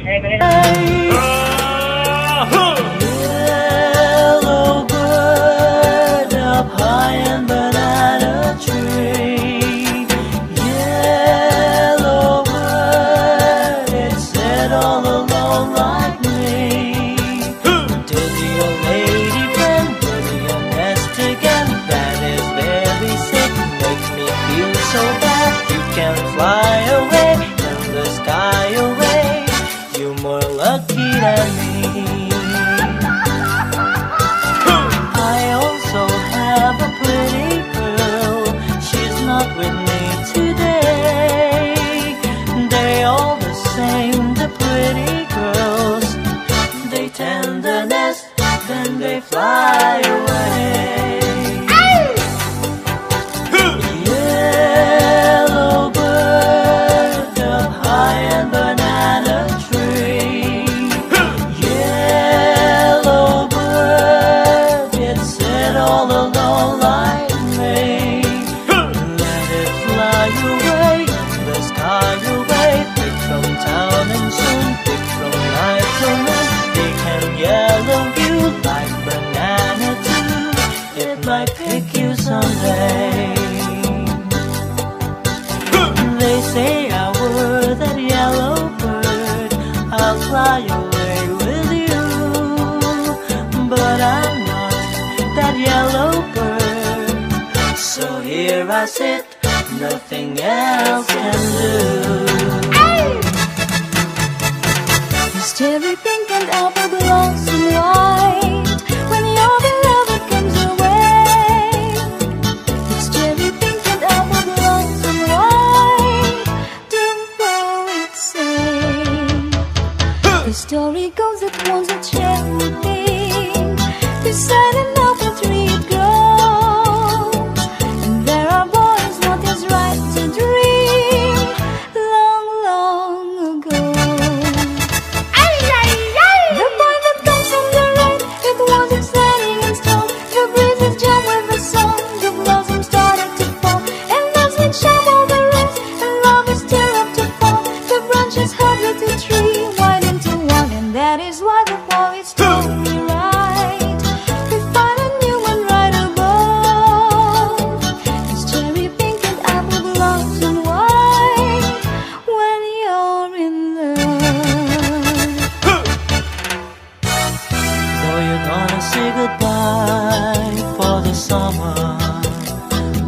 Yellow bird up high in banana tree. Yellow bird, it said all alone like me. Dirty old lady friend, dirty your nest again. That is very sick, makes me feel so bad. You can fly away in the sky away. You're more lucky than me. I also have a pretty girl. She's not with me today. They all the same, the pretty girls. They tend the nest, then they fly away. Yellow bird up high in banana tree. Yellow bird, it said all alone like me. Let it fly away, the sky away. Pick from town and soon, pick from night to moon. They can yellow you like banana too. It might pick you someday. They say I were that yellow bird, I'll fly away with you. But I'm not that yellow bird. So here I sit, nothing else can do. This cherry pink and apple blossom white. When your beloved comes away, it's cherry pink and apple blossom white. Don't worry, sing. The story goes that once a cherry pink beside an apple tree it grows, and there are boys not as right to dream long, long ago. The boy that comes from the right, it was exciting and strong. The breezes jump with the song, the blossoms started to fall, and love's been sharp all the rest, and love is tear up to fall. The branches hug with the tree, wide into one, and that is why the poets told me right. We find a new one right above. It's cherry pink and apple blossom white when you're in love. Though you're gonna say goodbye for the summer,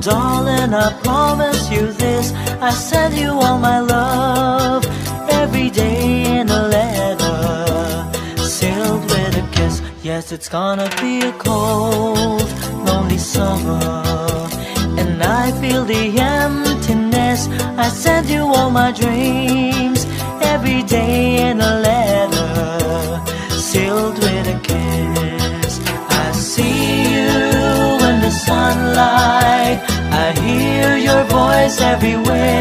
darling, I promise you this. I send you all my love every day in a letter, sealed with a kiss. Yes, it's gonna be a cold, lonely summer, and I feel the emptiness. I send you all my dreams every day in a letter, sealed with a kiss. I see you in the sunlight, I hear your voice everywhere.